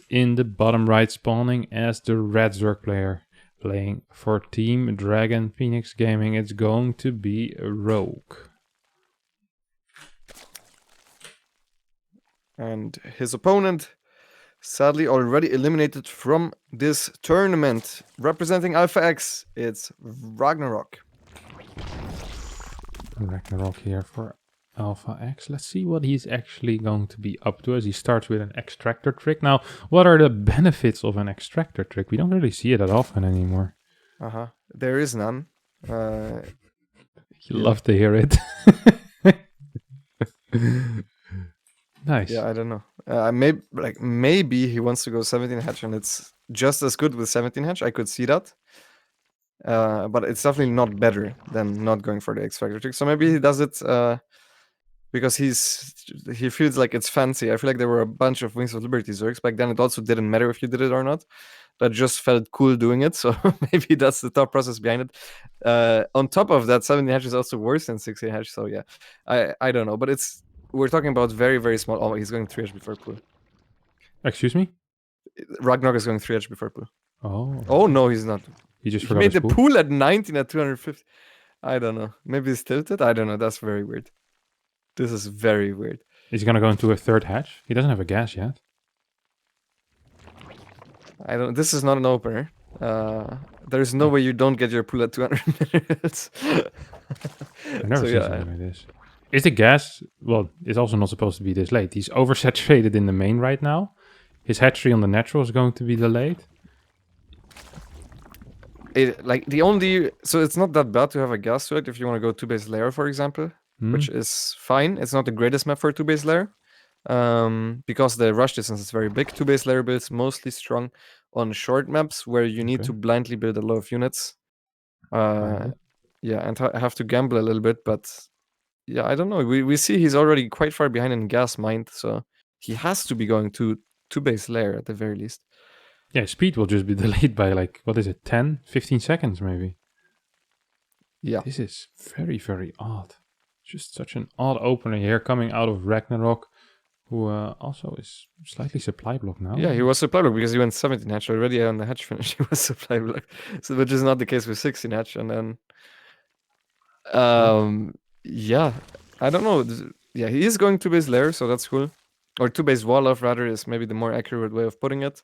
in the bottom right, spawning as the red Zerg player. Playing for Team Dragon Phoenix Gaming, it's going to be a Rogue. And his opponent, sadly already eliminated from this tournament. Representing Alpha X, it's Ragnarok. Ragnarok here for Alpha X. Let's see what he's actually going to be up to as he starts with an extractor trick. Now, what are the benefits of an extractor trick? We don't really see it that often anymore. There is none. You love to hear it. Nice. Yeah, I don't know. Maybe he wants to go 17 hatch and it's just as good with 17 hatch. I could see that. But it's definitely not better than not going for the extractor trick. So maybe he does it because he feels like it's fancy. I feel like there were a bunch of Wings of Liberty Zergs back then. It also didn't matter if you did it or not. That just felt cool doing it. So maybe that's the thought process behind it. On top of that, 17 hatch is also worse than 16 hatch. So yeah, I don't know. But we're talking about very, very small. Oh, he's going 3 hatch before pool. Excuse me? Ragnarok is going 3 hatch before pool. Oh, no, he's not. He just He forgot made his the pool at 19 at 250. I don't know. Maybe he's tilted. I don't know. That's very weird. This is very weird. Is he going to go into a 3rd hatch? He doesn't have a gas yet. This is not an opener. There's no way you don't get your pool at 200 minutes. I've never seen something like this. Is the gas... Well, it's also not supposed to be this late. He's oversaturated in the main right now. His hatchery on the natural is going to be delayed. So it's not that bad to have a gas to it if you want to go 2-base layer, for example, which is fine. It's not the greatest map for 2-base layer. Because the rush distance is very big. 2-base layer builds mostly strong on short maps where you need to blindly build a lot of units. And have to gamble a little bit, but yeah, I don't know. We see he's already quite far behind in gas mind, so he has to be going to 2-base layer at the very least. Yeah, speed will just be delayed by 10, 15 seconds maybe. Yeah. This is very, very odd. Just such an odd opener here coming out of Ragnarok, who also is slightly supply block now. Yeah, he was supply block because he went 17 hatch already on the hatch finish. He was supply block, so which is not the case with 16 hatch. And then, yeah, I don't know. Yeah, he is going 2-base layer, so that's cool. Or 2-base wall off rather is maybe the more accurate way of putting it.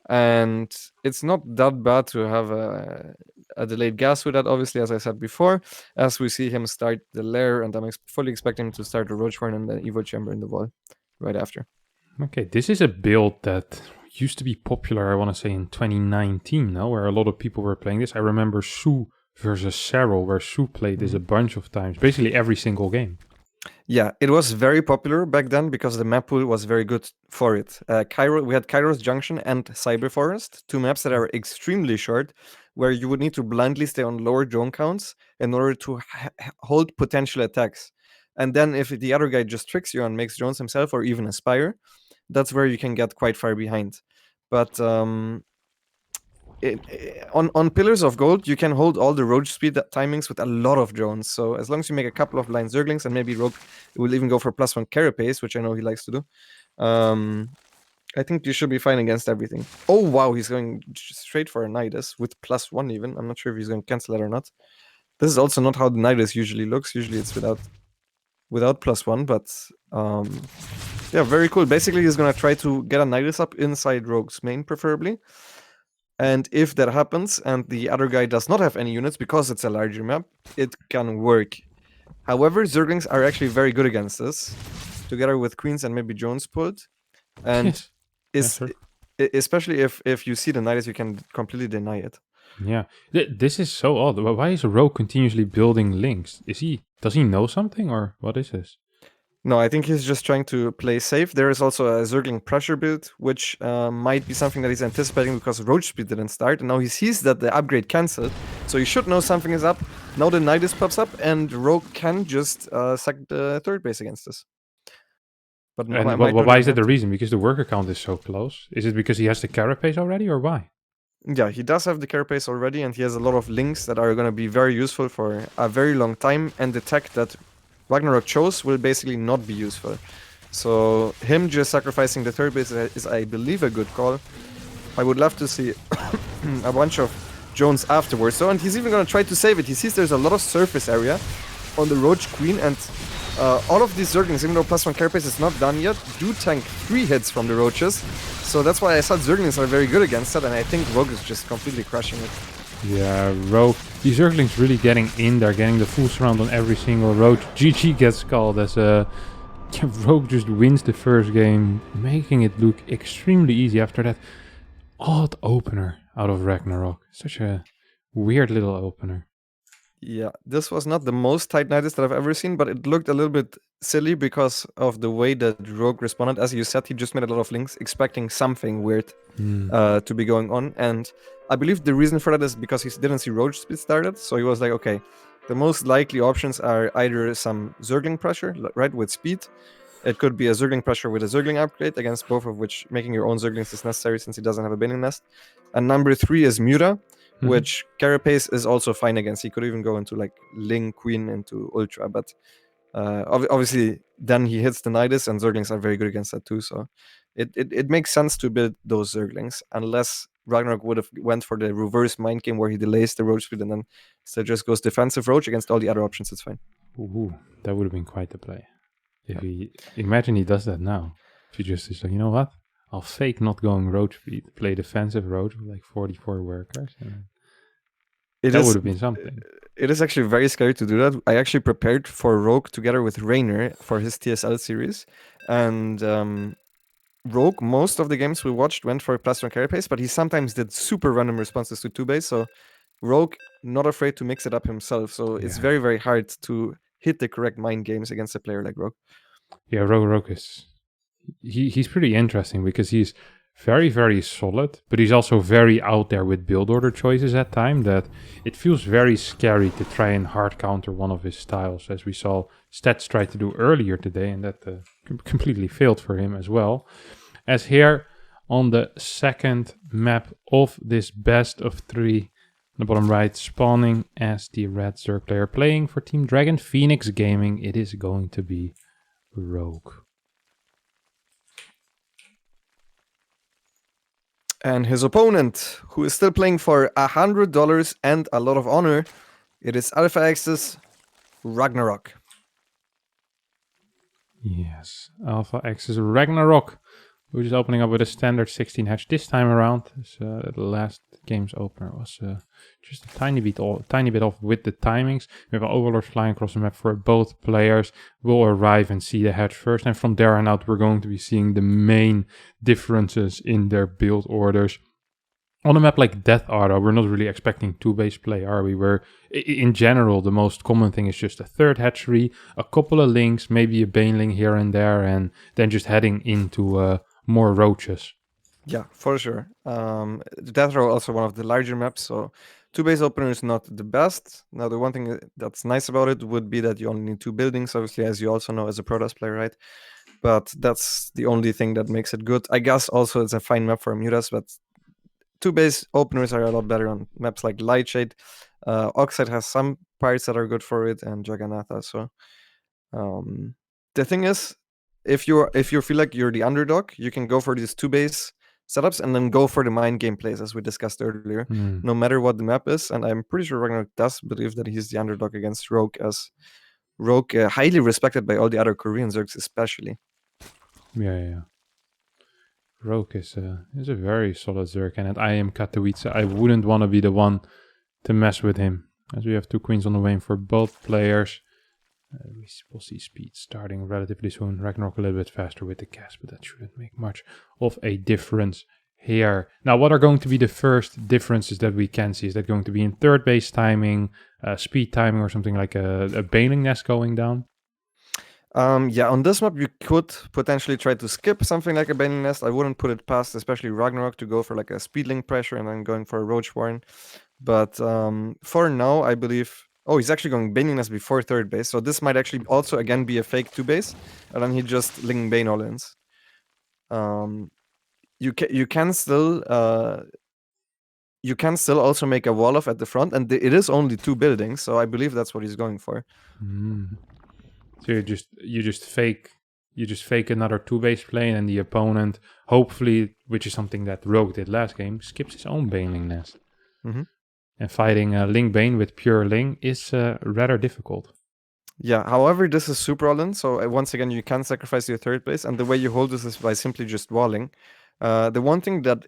And it's not that bad to have a delayed gas with that, obviously, as I said before, as we see him start the lair, and I'm fully expecting him to start the Roach Horn and the Evo Chamber in the wall right after. Okay, this is a build that used to be popular, I want to say, in 2019, no? Where a lot of people were playing this. I remember Sue versus Serral, where Sue played this a bunch of times, basically every single game. Yeah, it was very popular back then because the map pool was very good for it. We had Kairos Junction and Cyber Forest, 2 maps that are extremely short, where you would need to blindly stay on lower drone counts in order to hold potential attacks. And then if the other guy just tricks you and makes drones himself or even aspire, that's where you can get quite far behind. But on Pillars of Gold, you can hold all the Roach speed timings with a lot of drones. So as long as you make a couple of blind Zerglings, and maybe Rogue will even go for +1 carapace, which I know he likes to do, I think you should be fine against everything. Oh, wow, he's going straight for a NYDUS with +1 even. I'm not sure if he's going to cancel that or not. This is also not how the NYDUS usually looks. Usually it's without +1, but yeah, very cool. Basically, he's going to try to get a NYDUS up inside Rogue's main, preferably. And if that happens and the other guy does not have any units because it's a larger map, it can work. However, Zerglings are actually very good against this, together with Queens and maybe Jones pulled. And especially if you see the NYDUS, you can completely deny it. Yeah, this is so odd. Why is Rogue continuously building links? Does he know something, or what is this? No, I think he's just trying to play safe. There is also a Zergling pressure build, which might be something that he's anticipating because Roach speed didn't start. And now he sees that the upgrade cancelled. So he should know something is up. Now the NYDUS pops up and Rogue can just sack the 3rd base against us. But why is that the reason? Because the worker count is so close? Is it because he has the carapace already, or why? Yeah, he does have the carapace already, and he has a lot of links that are going to be very useful for a very long time. And the tech that Ragnarok chose will basically not be useful. So him just sacrificing the third base is, I believe, a good call. I would love to see a bunch of drones afterwards. So, and he's even going to try to save it. He sees there's a lot of surface area on the Roach Queen, and all of these Zerglings, even though +1 carapace is not done yet, do tank 3 hits from the Roaches. So that's why I said Zerglings are very good against that, and I think Rogue is just completely crushing it. Yeah, Rogue. These Zerglings really getting in there, getting the full surround on every single Roach. GG gets called as a... Rogue just wins the first game, making it look extremely easy after that odd opener out of Ragnarok. Such a weird little opener. Yeah, this was not the most tight NYDUS that I've ever seen, but it looked a little bit silly because of the way that Rogue responded. As you said, he just made a lot of links, expecting something weird to be going on. And I believe the reason for that is because he didn't see Roach speed started. So he was like, okay, the most likely options are either some Zergling pressure, right, with speed. It could be a Zergling pressure with a Zergling upgrade, against both of which making your own Zerglings is necessary since he doesn't have a Bailing Nest. And number 3 is Muta, which Carapace is also fine against. He could even go into like Ling, Queen, into Ultra, but obviously then he hits the NYDUS, and Zerglings are very good against that too. So it makes sense to build those Zerglings, unless Ragnarok would have went for the reverse mind game where he delays the Roach speed and then instead just goes defensive Roach against all the other options. It's fine. Ooh, that would have been quite the play. If he imagine he does that now. If he just is like, you know what? I'll fake not going Roach speed, play defensive Roach with like 44 workers. That would have been something. It is actually very scary to do that. I actually prepared for Rogue together with Rainer for his TSL series. And Rogue, most of the games we watched went for +1 carapace, but he sometimes did super random responses to 2-base. So Rogue, not afraid to mix it up himself. So it's very, very hard to hit the correct mind games against a player like Rogue. Yeah, Rogue is... He's pretty interesting because he's very, very solid, but he's also very out there with build order choices at time that it feels very scary to try and hard counter one of his styles, as we saw Stats try to do earlier today, and that completely failed for him as well. As here on the second map of this best of 3, on the bottom right, spawning as the red Zerg player playing for Team Dragon Phoenix Gaming, it is going to be Rogue. And his opponent, who is still playing for $100 and a lot of honor, it is Alpha X's Ragnarok. Yes, Alpha X's Ragnarok. We're just opening up with a standard 16 hatch this time around. So, the last game's opener was just a tiny bit off with the timings. We have an Overlord flying across the map for both players. We'll arrive and see the hatch first, and from there on out we're going to be seeing the main differences in their build orders. On a map like Death Auto, we're not really expecting 2-base play, are we? Where, in general, the most common thing is just a third hatchery, a couple of links, maybe a Baneling here and there, and then just heading into more Roaches. Yeah, for sure. Death Row also one of the larger maps, so 2-base opener is not the best. Now, the one thing that's nice about it would be that you only need 2 buildings, obviously, as you also know as a Protoss player, right? But that's the only thing that makes it good. I guess also it's a fine map for Mutas, but 2-base openers are a lot better on maps like Lightshade. Oxide has some parts that are good for it, and Jagannatha. So the thing is, if you feel like you're the underdog, you can go for these 2-base setups and then go for the mind game plays, as we discussed earlier, no matter what the map is. And I'm pretty sure Ragnarok does believe that he's the underdog against Rogue, as Rogue highly respected by all the other Korean Zergs, especially. Yeah. Rogue is a very solid Zerg, and at IEM Katowice, I wouldn't want to be the one to mess with him, as we have 2 queens on the way for both players. We'll see speed starting relatively soon. Ragnarok a little bit faster with the cast, but that shouldn't make much of a difference here. Now, what are going to be the first differences that we can see? Is that going to be in third base timing, speed timing, or something like a Baneling Nest going down? Yeah, on this map, you could potentially try to skip something like a Baneling Nest. I wouldn't put it past, especially Ragnarok, to go for like a Speedling pressure and then going for a Roach Warren. But for now, I believe... Oh, he's actually going Baneling Nest before third base. So this might actually also, again, be a fake 2-base. And then he just Ling Bane all-ins. You can still also make a wall off at the front. And it is only 2 buildings. So I believe that's what he's going for. So you just fake you just fake another 2-base play, and the opponent, hopefully, which is something that Rogue did last game, skips his own Baneling nest. Mm-hmm. And fighting Ling Bane with pure Ling is rather difficult. Yeah, however, this is super all-in, so once again, you can sacrifice your third base, and the way you hold this is by simply just walling. The one thing that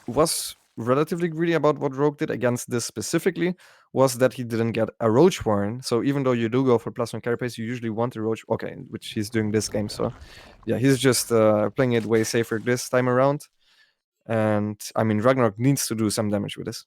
was relatively greedy about what Rogue did against this specifically was that he didn't get a Roach Warren. So even though you do go for +1 carapace, you usually want a Roach. Okay, which he's doing this game. So yeah, he's just playing it way safer this time around. And I mean, Ragnarok needs to do some damage with this.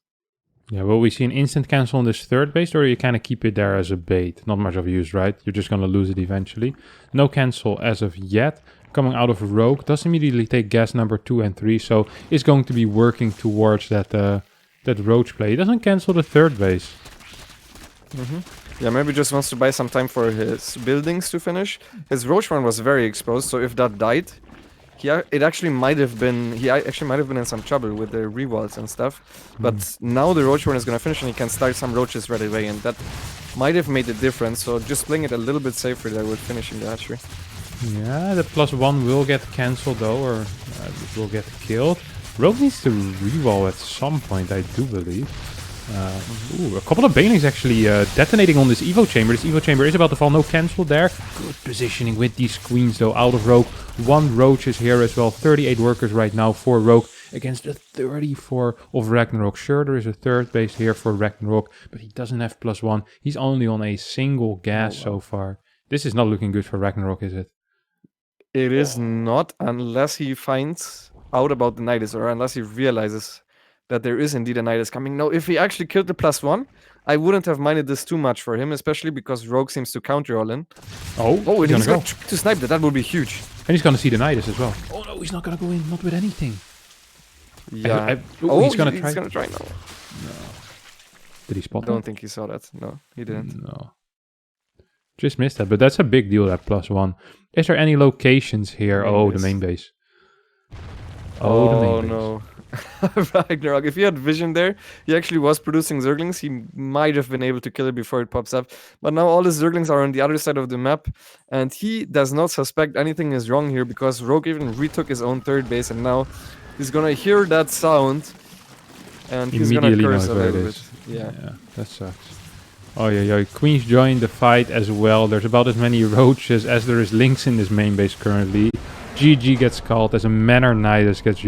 Yeah, will we see an instant cancel on this third base, or you kind of keep it there as a bait? Not much of use, right? You're just going to lose it eventually. No cancel as of yet. Coming out of Rogue, does immediately take gas number 2 and 3, so is going to be working towards that that Roach play. He doesn't cancel the third base. Yeah, maybe just wants to buy some time for his buildings to finish. His Roach one was very exposed, so if that died, he actually might have been in some trouble with the rewalls and stuff. But now the Roach one is gonna finish, and he can start some Roaches right away, and that might have made a difference. So just playing it a little bit safer there with finishing the hatchery. Yeah, the +1 will get cancelled though, or it will get killed. Rogue needs to rewall at some point, I do believe. Ooh, a couple of Banelings actually detonating on this Evo Chamber. This Evo Chamber is about to fall, no cancel there. Good positioning with these Queens though, out of Rogue. 1 Roach is here as well, 38 workers right now for Rogue against the 34 of Ragnarok. Sure, there is a third base here for Ragnarok, but he doesn't have +1. He's only on a single gas so far. This is not looking good for Ragnarok, is it? It is not, unless he finds out about the NYDUS, or unless he realizes that there is indeed a NYDUS coming. No, if he actually killed the +1, I wouldn't have minded this too much for him, especially because Rogue seems to counter all in. Oh, and he's gonna going to snipe that. That would be huge. And he's going to see the NYDUS as well. Oh no, he's not going to go in, not with anything. Yeah. He's going to try. He's going to try now. No. Did he spot I don't think he saw that. No, he didn't. No. Just missed that, but that's a big deal, that +1. Is there any locations here? The main base. The main base. No. Ragnarok, if he had vision there, he actually was producing Zerglings. He might have been able to kill it before it pops up. But now all his Zerglings are on the other side of the map, and he does not suspect anything is wrong here, because Rogue even retook his own third base, and now he's gonna hear that sound, and he's gonna curse a little bit. Yeah, that sucks. Oh yeah, Queens joined the fight as well. There's about as many Roaches as there is Lynx in this main base currently. GG gets called as a Manor NYDUS gets used.